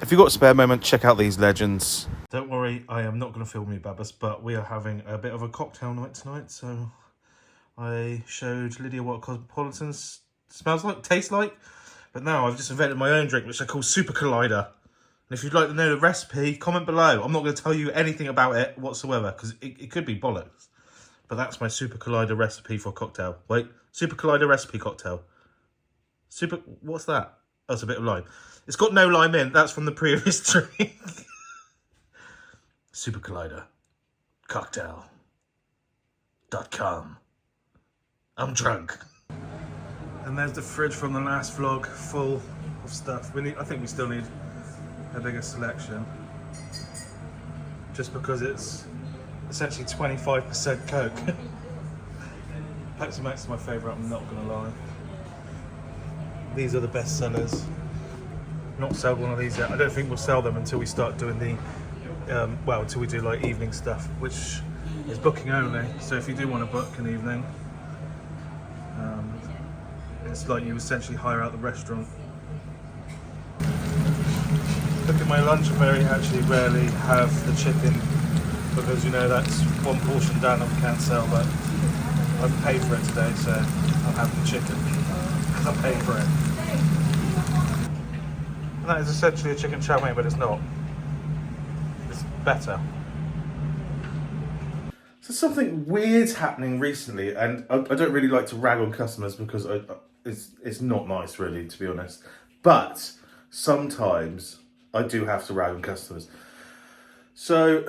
if you've got a spare moment, check out these legends. Don't worry, I am not going to film you, Babas, but we are having a bit of a cocktail night tonight, so I showed Lydia what Cosmopolitan smells like, tastes like, but now I've just invented my own drink, which I call Super Collider. And if you'd like to know the recipe, comment below. I'm not going to tell you anything about it whatsoever, because it could be bollocks. But that's my Super Collider recipe for a cocktail. Wait, Super Collider recipe cocktail. What's that? Oh, it's a bit of lime. It's got no lime in. That's from the previous drink. Super Collider cocktail.com. I'm drunk. And there's the fridge from the last vlog, full of stuff. I think we still need a bigger selection, just because it's essentially 25% Coke. Pepsi Max is my favourite, I'm not gonna lie. These are the best sellers. Not sold one of these yet. I don't think we'll sell them until we start doing the until we do like evening stuff, which is booking only. So if you do want to book an evening, it's like you essentially hire out the restaurant. Look at my lunch, I actually rarely have the chicken, because you know that's one portion down and we can't sell, but I've paid for it today, so I'll have the chicken because I paid for it. And that is essentially a chicken chow mein, but it's not. It's better. So something weird's happening recently, and I don't really like to rag on customers because it's not nice, really, to be honest. But sometimes I do have to rag on customers. So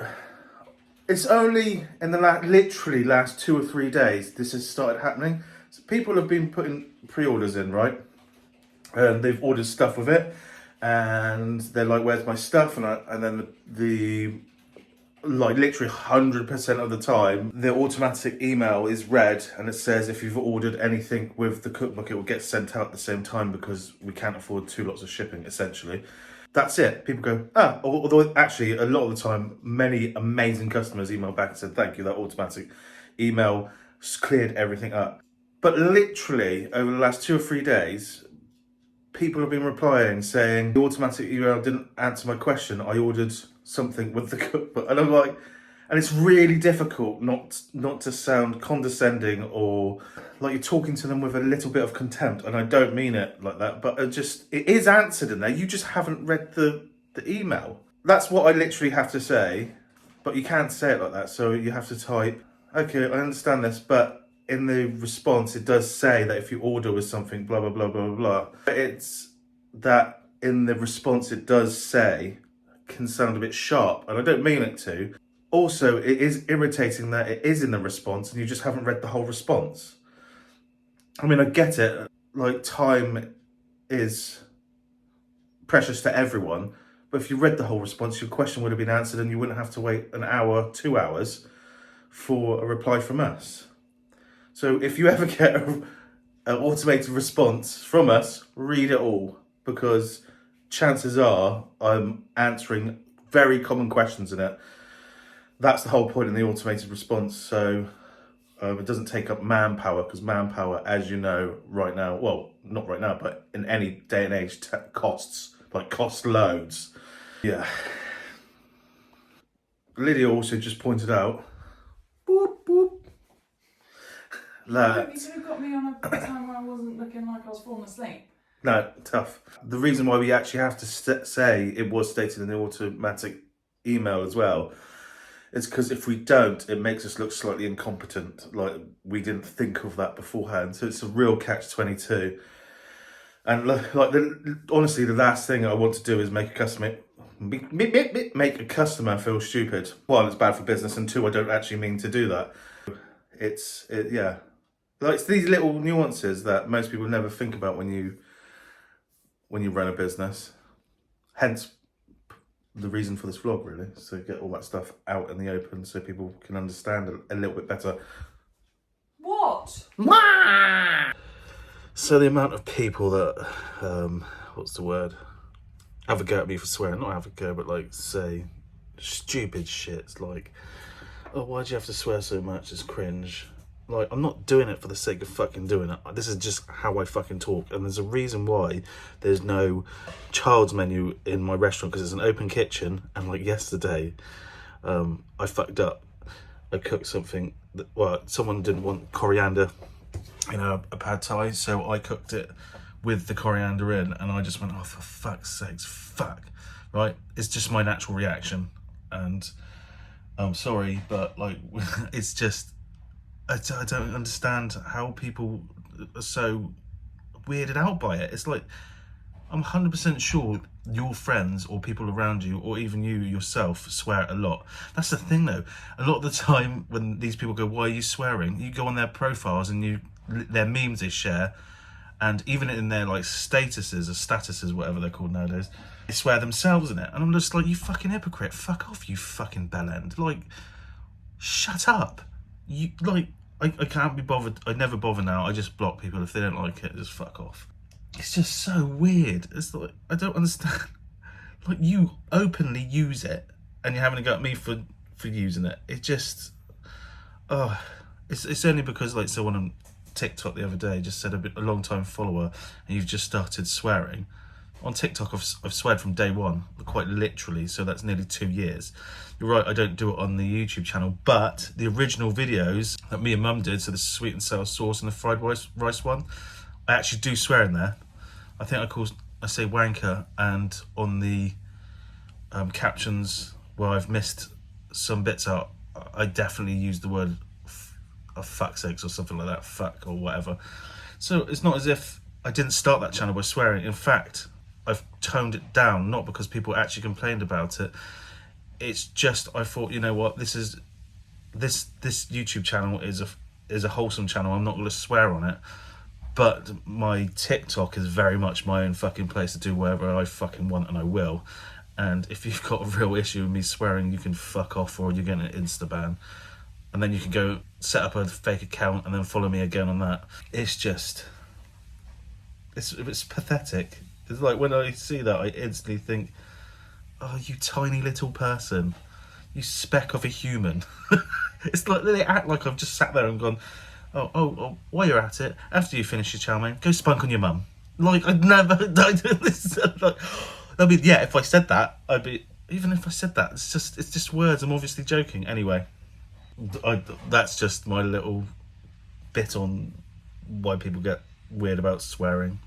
it's only in the literally last 2 or 3 days this has started happening. So people have been putting pre-orders in, right? And they've ordered stuff with it, and they're like, "Where's my stuff?" And then the like literally 100% of the time, the automatic email is read, and it says if you've ordered anything with the cookbook, it will get sent out at the same time because we can't afford 2 lots of shipping, essentially. That's it. People go, ah, although actually a lot of the time, many amazing customers email back and said, "Thank you, that automatic email cleared everything up." But literally over the last 2 or 3 days, people have been replying saying, "The automatic email didn't answer my question. I ordered something with the cookbook." And I'm like, and it's really difficult not to sound condescending or like you're talking to them with a little bit of contempt. And I don't mean it like that, but it is answered in there. You just haven't read the email. That's what I literally have to say, but you can't say it like that. So you have to type, "Okay, I understand this, but in the response, it does say that if you order with something, blah, blah, blah, blah, blah, blah." But it's that in the response, it does say, can sound a bit sharp, and I don't mean it to. Also, it is irritating that it is in the response and you just haven't read the whole response. I mean, I get it. Like, time is precious to everyone, but if you read the whole response, your question would have been answered and you wouldn't have to wait an hour, 2 hours for a reply from us. So if you ever get an automated response from us, read it all, because chances are I'm answering very common questions in it. That's the whole point in the automated response. So it doesn't take up manpower, because manpower, as you know, right now, well, not right now, but in any day and age, costs loads. Yeah. Lydia also just pointed out, boop, boop, that... You could have got me on a time where I wasn't looking like I was falling asleep. No, tough. The reason why we actually have to say it was stated in the automatic email as well is because if we don't, it makes us look slightly incompetent, like we didn't think of that beforehand. So it's a real catch-22. And like, honestly, the last thing I want to do is make a customer feel stupid. One, it's bad for business, and 2, I don't actually mean to do that. Yeah. Like, it's these little nuances that most people never think about when you run a business. Hence the reason for this vlog, really, so get all that stuff out in the open so people can understand a little bit better. What? So the amount of people that, what's the word? Have a go at me for swearing. Not have a go, but like say stupid shit. Like, "Oh, why'd you have to swear so much? It's cringe." Like, I'm not doing it for the sake of fucking doing it. This is just how I fucking talk. And there's a reason why there's no child's menu in my restaurant, because it's an open kitchen. And like yesterday, I fucked up. I cooked something that, well, someone didn't want coriander in a pad thai, so I cooked it with the coriander in, and I just went, oh, for fuck's sakes, fuck. Right? It's just my natural reaction. And I'm sorry, but like, it's just, I don't understand how people are so weirded out by it. It's like, I'm 100% sure your friends or people around you, or even you yourself, swear a lot. That's the thing though. A lot of the time when these people go, why are you swearing? You go on their profiles and their memes they share, and even in their like statuses, whatever they're called nowadays, they swear themselves in it. And I'm just like, you fucking hypocrite. Fuck off, you fucking bellend. Like, shut up. You, like, I can't be bothered. I never bother now. I just block people. If they don't like it, just fuck off. It's just so weird. It's like, I don't understand. Like, you openly use it, and you're having a go at me for using it. It just, it's only because like someone on TikTok the other day just said a long time follower, and you've just started swearing. On TikTok, I've sweared from day one, quite literally, so that's nearly 2 years. You're right, I don't do it on the YouTube channel, but the original videos that me and Mum did, so the sweet and sour sauce and the fried rice one, I actually do swear in there. I think I say wanker, and on the captions where I've missed some bits out, I definitely use the word fuck's sakes or something like that, fuck or whatever. So it's not as if I didn't start that channel by swearing. In fact, I've toned it down, not because people actually complained about it. It's just, I thought, you know what, this YouTube channel is a wholesome channel. I'm not going to swear on it. But my TikTok is very much my own fucking place to do whatever I fucking want, and I will. And if you've got a real issue with me swearing, you can fuck off, or you're getting an Insta ban. And then you can go set up a fake account and then follow me again on that. It's just, it's pathetic. It's like, when I see that, I instantly think, oh, you tiny little person, you speck of a human. It's like they act like I've just sat there and gone, oh, while you're at it, after you finish your chow mein, go spunk on your mum. Like, I'd never done this. Like, I mean, yeah, if I said that, even if I said that, it's just words. I'm obviously joking. Anyway, that's just my little bit on why people get weird about swearing.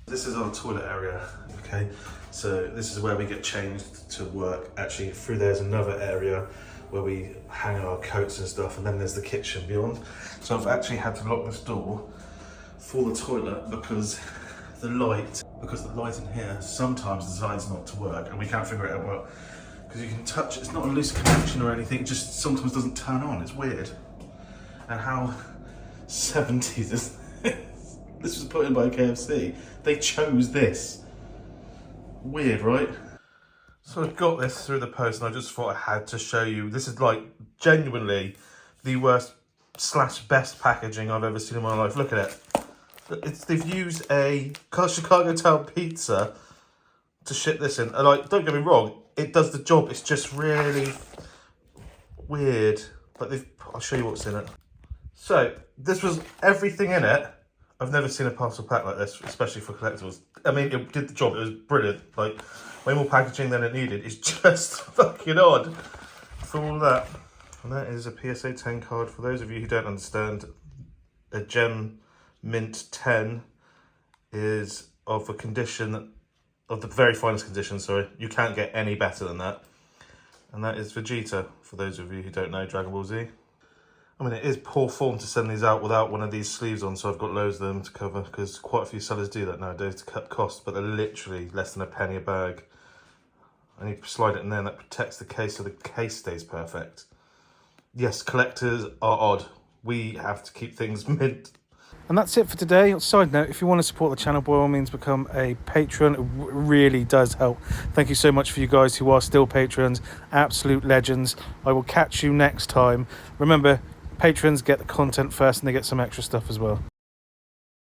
This is our toilet area, okay? So this is where we get changed to work. Actually, through there's another area where we hang our coats and stuff, and then there's the kitchen beyond. So I've actually had to lock this door for the toilet because the light in here sometimes decides not to work, and we can't figure it out well. Because you can touch, it's not a loose connection or anything, it just sometimes doesn't turn on. It's weird. And how 70s is this? This was put in by KFC. They chose this. Weird, right? So I got this through the post, and I just thought I had to show you. This is like genuinely the worst / best packaging I've ever seen in my life. Look at it. They've used a Chicago Town pizza to ship this in. And like, don't get me wrong, it does the job. It's just really weird. But I'll show you what's in it. So this was everything in it. I've never seen a parcel pack like this, especially for collectibles. I mean, it did the job. It was brilliant. Like, way more packaging than it needed. It's just fucking odd for all that. And that is a PSA 10 card. For those of you who don't understand, a Gem Mint 10 is of a condition, of the very finest condition, sorry. You can't get any better than that. And that is Vegeta, for those of you who don't know Dragon Ball Z. I mean, it is poor form to send these out without one of these sleeves on, so I've got loads of them to cover, because quite a few sellers do that nowadays to cut costs, but they're literally less than a penny a bag. And you slide it in there, and that protects the case, so the case stays perfect. Yes, collectors are odd. We have to keep things mint. And that's it for today. On a side note, if you want to support the channel, by all means become a patron. It really does help. Thank you so much for you guys who are still patrons. Absolute legends. I will catch you next time. Remember, patrons get the content first, and they get some extra stuff as well.